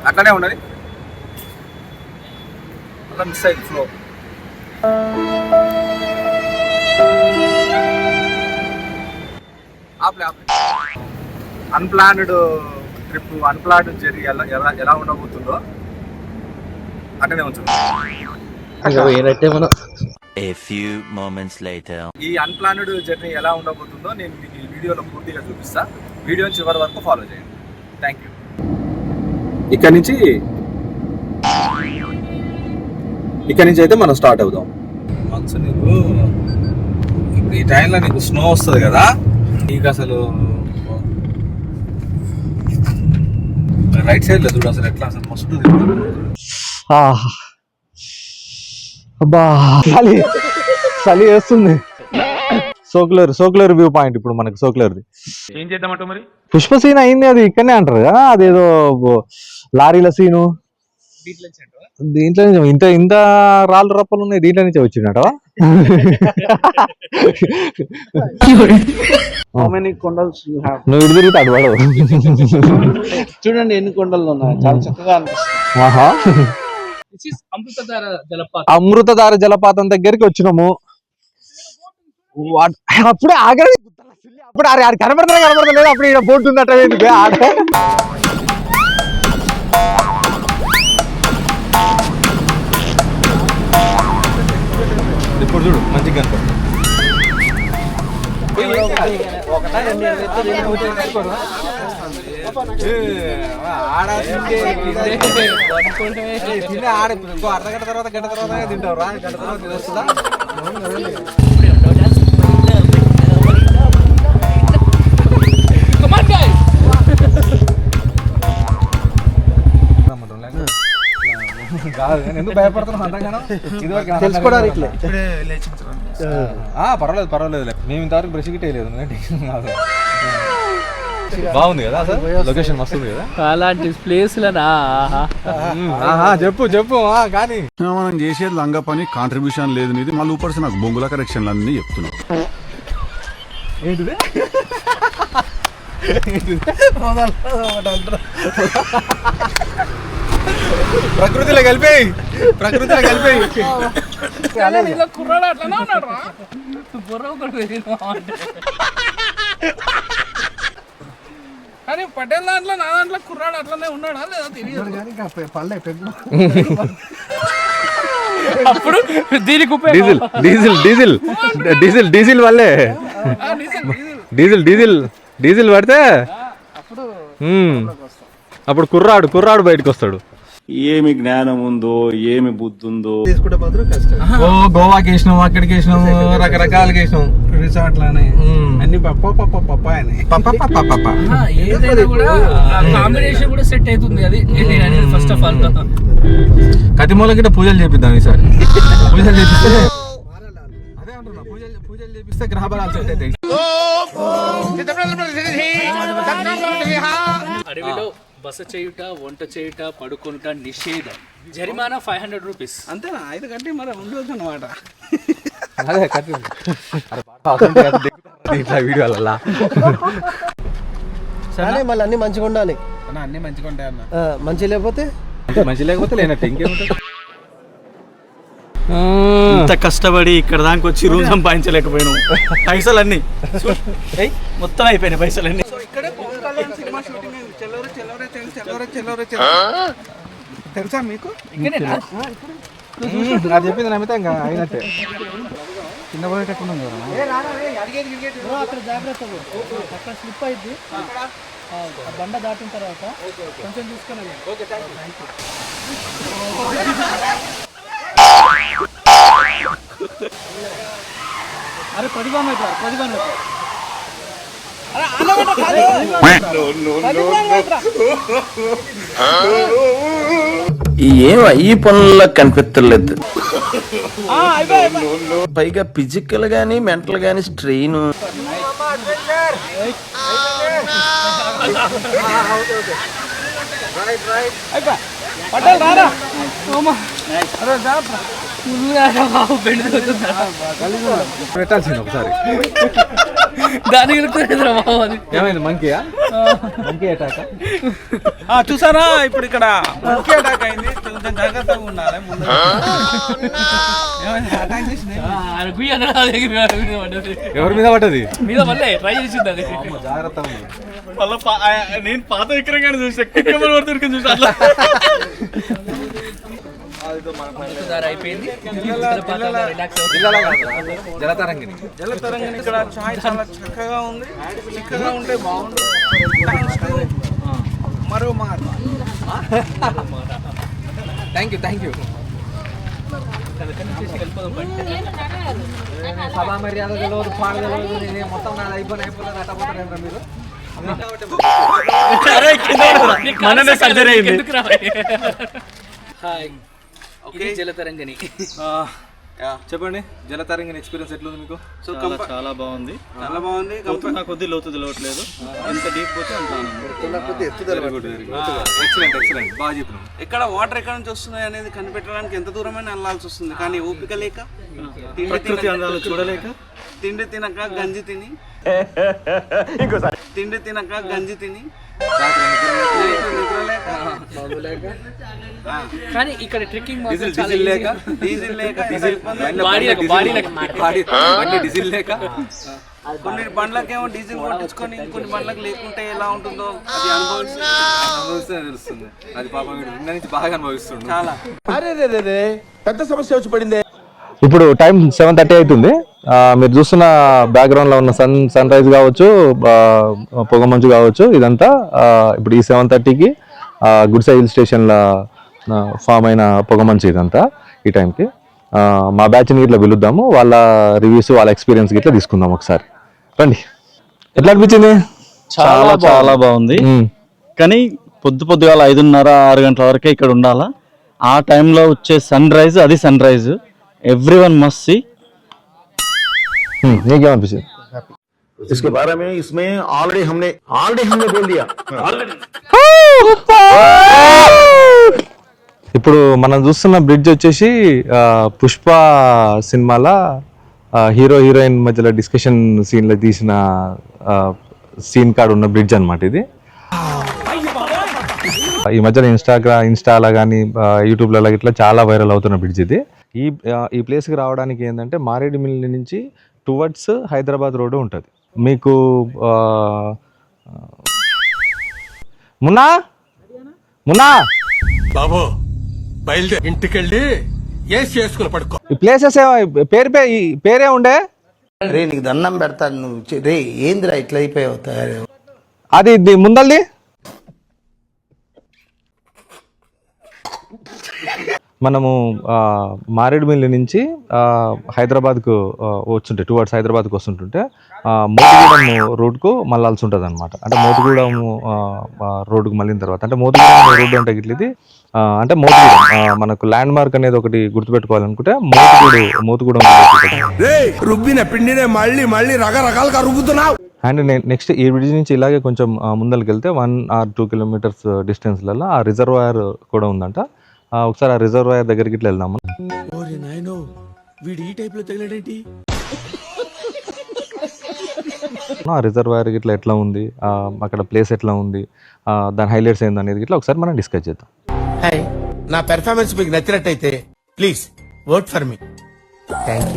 అట్లానే ఉన్నది, అలా మిస్ అయింది flow. Unplanned trip, unplanned journey ఎలా ఉండబోతుందో అక్కడే ఉంటుంది. A few moments later. ఈ అన్ప్లాన్డ్ జర్నీ ఎలా ఉండబోతుందో నేను మీకు ఈ వీడియోలో పూర్తిగా చూపిస్తా. వీడియోని చివరి వరకు ఫాలో చేయండి. Thank you. ఇక్కడ నుంచి అయితే మనం స్టార్ట్ అవుదాం. మంచు నీకు ఈ టైంలో నీకు స్నో వస్తుంది కదా, నీకు అసలు రైట్ సైడ్ లో చూడు అసలు ఎట్లా అసలు మస్తు అబ్బా చలి వేస్తుంది. సోక్లర్ వ్యూ పాయింట్ ఇప్పుడు మనకి సోక్లర్ది. ఏం చేద్దామంట మరి? పుష్ప సీన్ అయింది, అది ఇక్కడనే అంటారు కదా, అదేదో లారీల సీను. దీంట్లో నుంచి ఇంత రాళ్ళు రప్పలు ఉన్నాయి, దీంట్లో నుంచే వచ్చిండటవా? నువ్వు ఇటు తిరిగితే అటు పడవు. చూడండి ఎన్ని కొండలు ఉన్నాయి, చాలా చక్కగా అనిపిస్తుంది. అమృతధార జలపాతం దగ్గరికి వచ్చినాము. అప్పుడే ఆగలేదు, అప్పుడు కనబడతలేదు. అప్పుడు ఇక్కడ బోట్ ఉంది అట్లా ఇప్పుడు చూడు మంచిగా కనపడుతుంది. అర్ధగంట తర్వాత గంట తర్వాత తింటావు రా, గంట తర్వాత వస్తుందా? ఎందుకు భయపడుతున్నాం అంతగానో? తెలుసుకోవడానికి పర్వాలేదు. మేము ఇంతవరకు బ్రష్ గిట్ వేయలేదు. బాగుంది కదా అసలు, లొకేషన్ మస్తు ఉంది కదా. అలాంటి ప్లేస్లనా చెప్పు కానీ మనం చేసేది లంగా పని, కాంట్రిబ్యూషన్ లేదు నీది. మళ్ళీ ఊపర్స్ నాకు బొంగుల కరెక్షన్లు అన్నీ చెప్తున్నావు. ఏంటిది? ప్రకృతిలో కలిపేయి. కుర్రాడు అట్లనే ఉన్నాడు రా, కానీ పటేల్ దాంట్లో నా దాంట్లో కుర్రాడు అట్లనే ఉన్నాడా లేదా తెలియదు. అప్పుడు దీనికి డీజిల్ వల్లే డీజిల్ పడితే అప్పుడు కుర్రాడు బయటకు వస్తాడు. ఏమి జ్ఞానం ఉందో, ఏమి బుద్ధి ఉందో. గోవాకి వేసినాం, అక్కడికి వేసినాం, రకరకాలుగా వేసినాం రిసార్ట్లని అన్ని. కాంబినేషన్ కూడా సెట్ అవుతుంది. అది ఫస్ట్ ఆఫ్ ఆల్ కతిమూల గిట్ట పూజలు చేపిద్దాం ఈసారి. పూజలు చేపిస్తే అదే అంటున్నా, పూజలు చేపిస్తే గ్రహ బలాలు సెట్ అవుతాయి. అడవిలో బస చేయుట, వంట చేయుట, పడుకొనుట నిషేధం. జరిమానా 500 రూపీస్. అంతేనా? 5 కట్టి మరి ఉండదు అనమాట. అదే కట్టి వీడియోలల్లా మళ్ళీ అన్ని మంచిగా ఉండాలి. అన్ని మంచిగా ఉంటాయి అన్న. మంచి లేకపోతే లేనట్టు ఇంకేముంటుంది. ఇంత కష్టపడి ఇక్కడ దానికి వచ్చి రూమ్ సంపాదించలేకపోయినావు. పైసలన్నీ మొత్తం అయిపోయినాయి పైసలన్నీ. తెలుసా మీకు? అది చెప్పింది నమ్మితే ఇంకా అయినట్టే. కింద పోయేటట్టున్నాం కదా. అక్కడ జాగ్రత్త, అక్కడ స్లిప్ అయింది. బండ దాటిన తర్వాత కొంచెం చూసుకొని. అరే 10 ఏం ఈ పనుల్లో కనిపించలేదు. పైగా ఫిజికల్ గానీ మెంటల్ గానీ స్ట్రెయిన్. పటేల్ రారా. పెట్టాల్సింది ఒకసారి. దానికి బాబు అది ఏమైంది మంకీయా? Monkey attack. చూసారా ఇప్పుడు ఇక్కడ మంకీ అటాక్ అయింది, కొంచెం జాగ్రత్తగా ఉండాలి. ముందు అటాక్ చేసింది ఎవరి మీద పడ్డది? మీద మళ్ళీ ట్రై చేసింది అది. జాగ్రత్త మళ్ళీ నేను పాత విక్రయంగానే చూసా, చూసా అట్లా అయిపోయింది. జలతరంగిణి. జలతరంగిణి ఇక్కడ చాయ్ చాలా చక్కగా ఉంది, చిక్కగా ఉంటే బాగుంటుంది. థ్యాంక్స్ టు మరో మార్. థ్యాంక్ యూ సభా మర్యాద తెలియదు, పాడ తెలియదు, నేను మొత్తం నాది అయిపోలేదు అట్టపోతారు మీరు. మననే సర్జరీ అయింది. హాయ్, ఇది జలతరంగిణి. చెప్పండి, జలతరంగిణి ఎక్స్పీరియన్స్ ఎట్లుంది మీకు? సో చాలా బాగుంది, చాలా బాగుంది. కొద్ది లోతు తెలియట్లేదు, ఎంత డీప్ పోతే అంత ఎక్సలెంట్, బాగా చెప్పినాం. ఎక్కడ వాటర్ ఎక్కడ నుంచి వస్తున్నాయి అనేది కనిపెట్టడానికి ఎంత దూరమైనా వెళ్ళాల్సి వస్తుంది, కానీ ఓపిక లేక, ప్రకృతి అందాలు చూడలేక, తిండి తినక గంజి తిని, తిండి తినక గంజి తిని, కానీ ఇక్కడ ట్రెక్కింగ్ డీజిల్ లేక డీజిల్ లేక డీజిల్ లేక కొన్ని బండ్లకేమో డీజిల్ కొట్టించుకొని కొన్ని బండ్లకు లేకుంటే ఎలా ఉంటుందో అది అనుభవిస్తే తెలుస్తుంది. అది పాపం నిన్న నుంచి బాగా అనుభవిస్తుంది చాలా. పెద్ద సమస్య వచ్చి పడింది. ఇప్పుడు టైం 7:30 అవుతుంది. మీరు చూస్తున్న బ్యాక్గ్రౌండ్ లో ఉన్న సన్ రైజ్ కావచ్చు, పొగమంచు కావచ్చు, ఇదంతా ఇప్పుడు ఈ 7:30కి గుడిసె హిల్ స్టేషన్లో ఫామ్ అయిన పొగమంచు ఇదంతా. ఈ టైంకి మా బ్యాచ్ని ఇట్లా పిలుద్దాము, వాళ్ళ రివ్యూస్ వాళ్ళ ఎక్స్పీరియన్స్ ఇట్లా తీసుకుందాం ఒకసారి. రండి, ఎట్లా అనిపించింది? చాలా చాలా బాగుంది. కానీ పొద్దుగాల 5:30-6 గంటల వరకే ఇక్కడ ఉండాలా. ఆ టైంలో వచ్చే సన్ రైజ్, అది sunrise, everyone must see. నీకేమనిపించింది? इसके बारे में इसमें ऑलरेडी हमने बोल दिया. ఇప్పుడు మనం చూస్తున్న బ్రిడ్జ్ వచ్చేసి పుష్ప సినిమాలో హీరో హీరోయిన్ మధ్యలో డిస్కషన్ సీన్లో తీసిన సీన్ కాడ ఉన్న బ్రిడ్జ్ అన్నమాట ఇది. ఈ మధ్యలో ఇన్స్టాలో కానీ యూట్యూబ్లలో ఇట్లా చాలా వైరల్ అవుతున్న బ్రిడ్జ్ ఇది. ఈ ప్లేస్కి రావడానికి ఏంటంటే మారేడుమిల్లి నుంచి టువర్డ్స్ హైదరాబాద్ రోడ్డు ఉంటుంది. మీకు మున్నా బాబు బయలుదేరి ఇంటికెళ్ళి ఏసి చేసుకుని పడుకో. ఈ ప్లేసెస్ పేరే ఉండే రే నీకు దండం పెడతాను, నువ్వు రే ఏందిరా ఇట్లా అయిపోయావు తయారు. అది ముందల్ది మనము మారేడుమిల్లి నుంచి హైదరాబాద్కు వస్తుంటే టువర్డ్స్ హైదరాబాద్కు వస్తుంటుంటే మోతుగూడెం రోడ్కు మళ్ళాల్సి ఉంటుంది అనమాట. అంటే మోతుగూడెం రోడ్డుకు మళ్ళిన తర్వాత, అంటే మోతుగూడెం రోడ్డు అంటే ఇట్లది, అంటే మోతుగూడెం మనకు ల్యాండ్ మార్క్ అనేది ఒకటి గుర్తుపెట్టుకోవాలనుకుంటే మోతుగూడెం రుబ్బిన పిండినే మళ్ళీ మళ్ళీ రకరకాలుగా రుబ్బుతున్నావు. అండ్ నెక్స్ట్ ఈ బ్రిడ్జ్ నుంచి ఇలాగే కొంచెం ముందరికి వెళ్తే 1 or 2 kilometers డిస్టెన్స్లలో ఆ రిజర్వాయర్ కూడా ఉందంట. ఒకసారి ఆ రిజర్వాయర్ దగ్గరికి ఇట్లా వెళ్దాము. ఆ రిజర్వాయర్ ఇట్లా ఎట్లా ఉంది, అక్కడ ప్లేస్ ఎట్లా ఉంది, దాని హైలైట్స్ ఏంది అనేది ఇట్లా ఒకసారి మనం డిస్కస్ చేద్దాం. హాయ్, నా పెర్ఫార్మెన్స్ మీకు నచ్చినట్టయితే please vote for me. Thank you.